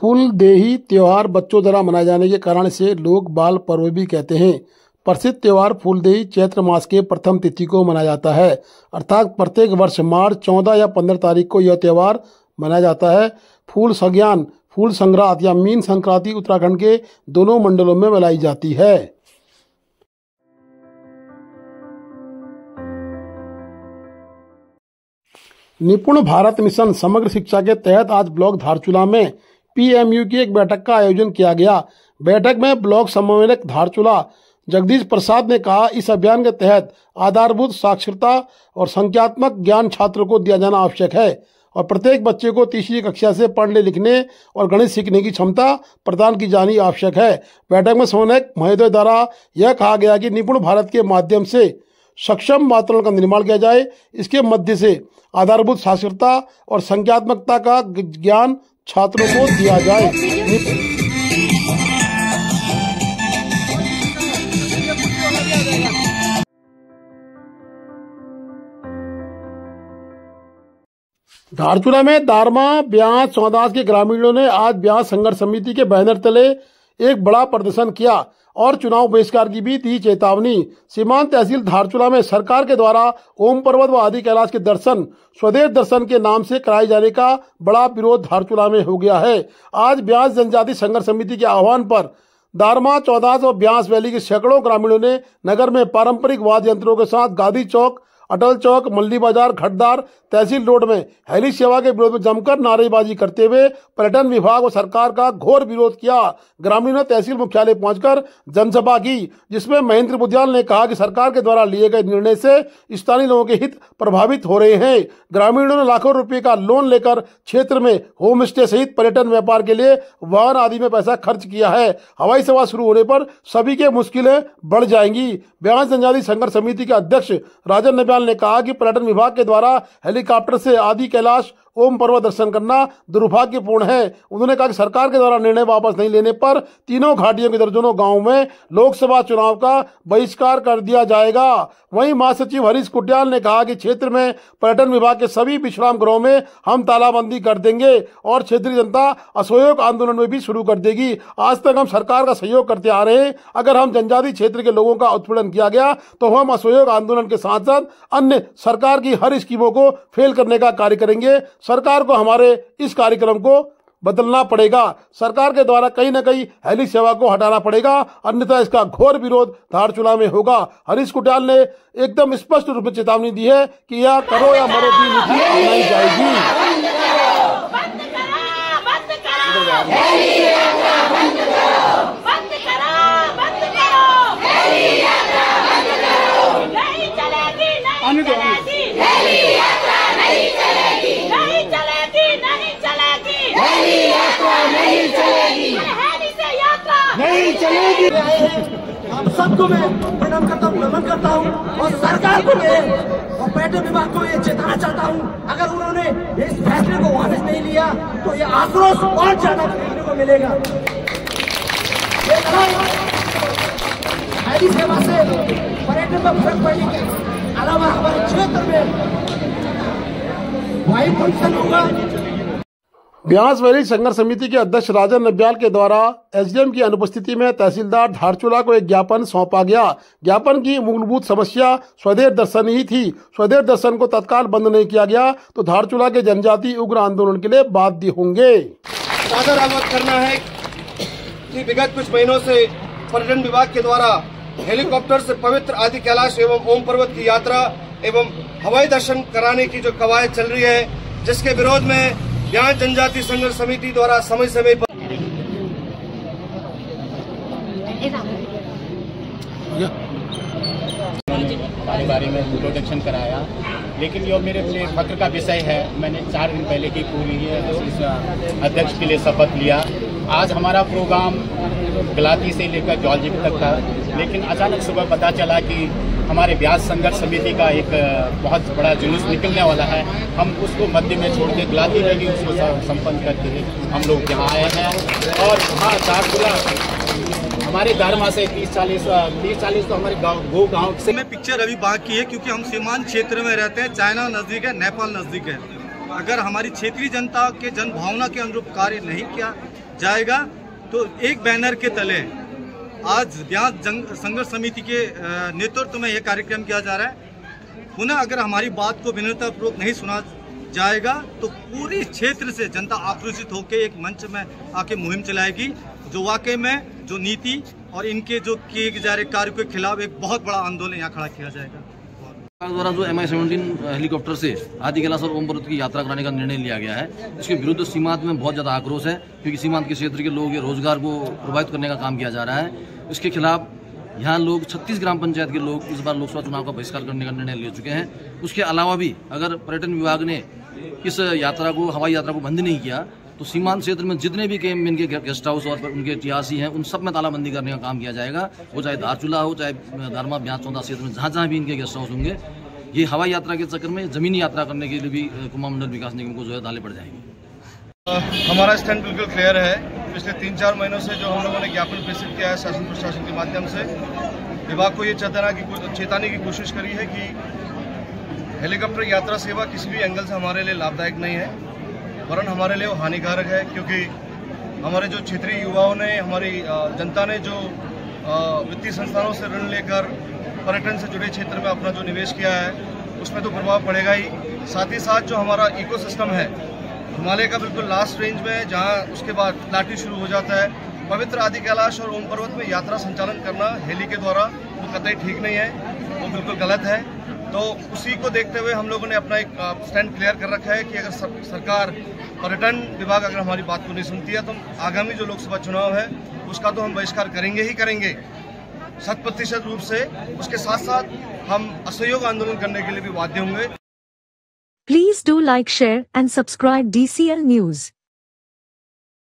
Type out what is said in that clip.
फूलदेही त्योहार बच्चों द्वारा मनाए जाने के कारण से लोग बाल पर्व भी कहते हैं। प्रसिद्ध त्योहार फूलदेही चैत्र मास के प्रथम तिथि को मनाया जाता है, अर्थात प्रत्येक वर्ष मार्च 14 या 15 तारीख को यह त्योहार मनाया जाता है। फूल सग्यान, फूल संक्रांत या मीन संक्रांति उत्तराखंड के दोनों मंडलों में मनाई जाती है। निपुण भारत मिशन समग्र शिक्षा के तहत आज ब्लॉक धारचूला में PMU की एक बैठक का आयोजन किया गया। बैठक में ब्लॉक समन्वयक धारचूला जगदीश प्रसाद ने कहा, इस अभियान के तहत आधारभूत साक्षरता और संख्यात्मक ज्ञान छात्रों को दिया जाना आवश्यक है और प्रत्येक बच्चे को तीसरी कक्षा से पढ़ने लिखने और गणित सीखने की क्षमता प्रदान की जानी आवश्यक है। बैठक में समन्वयक महोदय द्वारा यह कहा गया कि निपुण भारत के माध्यम से सक्षम वातावरण का निर्माण किया जाए। इसके मध्य से आधारभूत साक्षरता और संख्यात्मकता का ज्ञान छात्रों को दिया जाए। धारचूला में दारमा, ब्यास, चौदास के ग्रामीणों ने आज ब्यास संघर्ष समिति के बैनर तले एक बड़ा प्रदर्शन किया और चुनाव बहिष्कार की भी दी चेतावनी। सीमांत तहसील धारचूला में सरकार के द्वारा ओम पर्वत व आदि कैलाश के दर्शन स्वदेश दर्शन के नाम से कराए जाने का बड़ा विरोध धारचूला में हो गया है। आज ब्यास जनजाति संघर्ष समिति के आह्वान पर दारमा, चौदास और ब्यास वैली के सैकड़ों ग्रामीणों ने नगर में पारंपरिक वाद्य यंत्रों के साथ गांधी चौक, अटल चौक, मल्ली बाजार, खड़दार तहसील रोड में हेली सेवा के विरोध में जमकर नारेबाजी करते हुए पर्यटन विभाग और सरकार का घोर विरोध किया। ग्रामीणों ने तहसील मुख्यालय पहुंचकर जनसभा की, जिसमें महेंद्र बुद्याल ने कहा कि सरकार के द्वारा लिए गए निर्णय से स्थानीय लोगों के हित प्रभावित हो रहे हैं। ग्रामीणों ने लाखों रुपए का लोन लेकर क्षेत्र में होम स्टे सहित पर्यटन व्यापार के लिए वाहन आदि में पैसा खर्च किया है। हवाई सेवा शुरू होने पर सभी के मुश्किलें बढ़ जाएंगी। ब्यास जनजाति संघर्ष समिति के अध्यक्ष राजन नब्याल ने कहा कि पर्यटन विभाग के द्वारा हेलीकॉप्टर से आदि कैलाश ओम पर्वत दर्शन करना दुर्भाग्यपूर्ण है। उन्होंने कहा कि सरकार के द्वारा निर्णय वापस नहीं लेने पर तीनों घाटियों के दर्जनों गांवों में लोकसभा चुनाव का बहिष्कार कर दिया जाएगा। वहीं महासचिव हरीश कुटियाल ने कहा कि क्षेत्र में पर्यटन विभाग के सभी विश्राम गृहों में हम तालाबंदी कर देंगे और क्षेत्रीय जनता असहयोग आंदोलन में भी शुरू कर देगी। आज तक हम सरकार का सहयोग करते आ रहे हैं। अगर हम जनजाति क्षेत्र के लोगों का उत्पीड़न किया गया तो हम असहयोग आंदोलन के साथ साथ अन्य सरकार की हर स्कीमों को फेल करने का कार्य करेंगे। सरकार को हमारे इस कार्यक्रम को बदलना पड़ेगा। सरकार के द्वारा कहीं न कहीं हेली सेवा को हटाना पड़ेगा, अन्यथा इसका घोर विरोध धारचूला में होगा। हरीश कुटियाल ने एकदम स्पष्ट रूप में चेतावनी दी है कि यह करो या मरो की नीति अपनाई जाएगी। आप सबको मैं प्रणाम करता हूँ, नमन करता हूँ और सरकार को मैं और पर्यटन विभाग को ये चेताना चाहता हूँ, अगर उन्होंने इस फैसले को वापस नहीं लिया तो ये आक्रोश और ज्यादा देखने को मिलेगा। हेली सेवा से पर्यटन में फर्क पड़ने के अलावा हमारे क्षेत्र में वायु प्रदूषण होगा। ब्यास वैली संघर्ष समिति के अध्यक्ष राजन नब्याल के द्वारा SDM की अनुपस्थिति में तहसीलदार धारचूला को एक ज्ञापन सौंपा गया। ज्ञापन की मूलभूत समस्या स्वदेश दर्शन ही थी। स्वदेश दर्शन को तत्काल बंद नहीं किया गया तो धारचूला के जनजाति उग्र आंदोलन के लिए बाध्य होंगे। सादर अवगत करना है कि विगत कुछ महीनों से पर्यटन विभाग के द्वारा हेलीकॉप्टर से पवित्र आदि कैलाश एवं ओम पर्वत की यात्रा एवं हवाई दर्शन कराने की जो कवायद चल रही है, जिसके विरोध में ब्यास जनजाति संघर्ष समिति द्वारा समय समय पर हमारे बारे में इंट्रोडक्शन कराया, लेकिन जो मेरे फक्र का विषय है, मैंने 4 दिन पहले की पूरी अध्यक्ष के लिए शपथ लिया। आज हमारा प्रोग्राम गलाती से लेकर जौलजीबी तक था, लेकिन अचानक सुबह पता चला कि हमारे ब्यास संघर्ष समिति का एक बहुत बड़ा जुलूस निकलने वाला है। हम उसको मध्य में छोड़ के गलाती में भी उसको संपन्न करके हम लोग यहाँ आए हैं। और हाँ, धारचूला हमारे दारमा से 30-40 तो हमारे गाँव से में पिक्चर अभी बाकी है, क्योंकि हम सीमांत क्षेत्र में रहते हैं। चाइना नज़दीक है, नेपाल नज़दीक है। अगर हमारी क्षेत्रीय जनता के जन भावना के अनुरूप कार्य नहीं किया जाएगा। तो एक बैनर के तले आज ब्यास संघर्ष समिति के नेतृत्व में यह कार्यक्रम किया जा रहा है। पुनः अगर हमारी बात को विनम्रतापूर्वक नहीं सुना जाएगा तो पूरी क्षेत्र से जनता आक्रोशित होकर एक मंच में आके मुहिम चलाएगी, जो वाकई में जो नीति और इनके जो किए जा रहे कार्य के खिलाफ एक बहुत बड़ा आंदोलन यहाँ खड़ा किया जाएगा। द्वारा जो MI-17 हेलीकॉप्टर से आदि कैलाश और ओम पर्वत की यात्रा कराने का निर्णय लिया गया है, इसके विरुद्ध सीमांत में बहुत ज़्यादा आक्रोश है, क्योंकि सीमांत के क्षेत्र के लोग ये रोजगार को प्रभावित करने का काम किया जा रहा है। इसके खिलाफ यहाँ लोग 36 ग्राम पंचायत के लोग इस बार लोकसभा चुनाव का बहिष्कार करने का निर्णय ले चुके हैं। उसके अलावा भी अगर पर्यटन विभाग ने इस यात्रा को, हवाई यात्रा को बंद नहीं किया तो सीमांत क्षेत्र में जितने भी कैंप इनके गेस्ट हाउस और उनके टियासी हैं, उन सब में तालाबंदी करने का काम किया जाएगा। वो चाहे धारचूला हो, चाहे दारमा ब्यास चौंदा क्षेत्र में जहाँ भी इनके गेस्ट हाउस होंगे, ये हवाई यात्रा के चक्कर में जमीनी यात्रा करने के लिए भी कुमाऊं मंडल विकास निगम को जो है डाले पड़ जाएंगे। हमारा स्टैंड बिल्कुल क्लियर है। पिछले 3-4 महीनों से जो हम लोगों ने ज्ञापन प्रेषित किया है शासन प्रशासन के माध्यम से, विभाग को ये चेताने की कोशिश करी है कि हेलीकॉप्टर यात्रा सेवा किसी भी एंगल से हमारे लिए लाभदायक नहीं है, वरन हमारे लिए वो हानिकारक है। क्योंकि हमारे जो क्षेत्रीय युवाओं ने, हमारी जनता ने जो वित्तीय संस्थानों से ऋण लेकर पर्यटन से जुड़े क्षेत्र में अपना जो निवेश किया है, उसमें तो प्रभाव पड़ेगा ही। साथ ही साथ जो हमारा इकोसिस्टम है हिमालय का बिल्कुल लास्ट रेंज में, जहाँ उसके बाद लाठी शुरू हो जाता है, पवित्र आदि कैलाश और ओम पर्वत में यात्रा संचालन करना हेली के द्वारा वो कतई ठीक नहीं है, वो बिल्कुल गलत है। तो उसी को देखते हुए हम लोगों ने अपना एक स्टैंड क्लियर कर रखा है कि अगर सरकार, पर्यटन विभाग अगर हमारी बात को नहीं सुनती है तो आगामी जो लोकसभा चुनाव है उसका तो हम बहिष्कार करेंगे ही करेंगे 100% रूप से। उसके साथ साथ हम असहयोग आंदोलन करने के लिए भी बाध्य होंगे। Please do like, share and subscribe DCL News.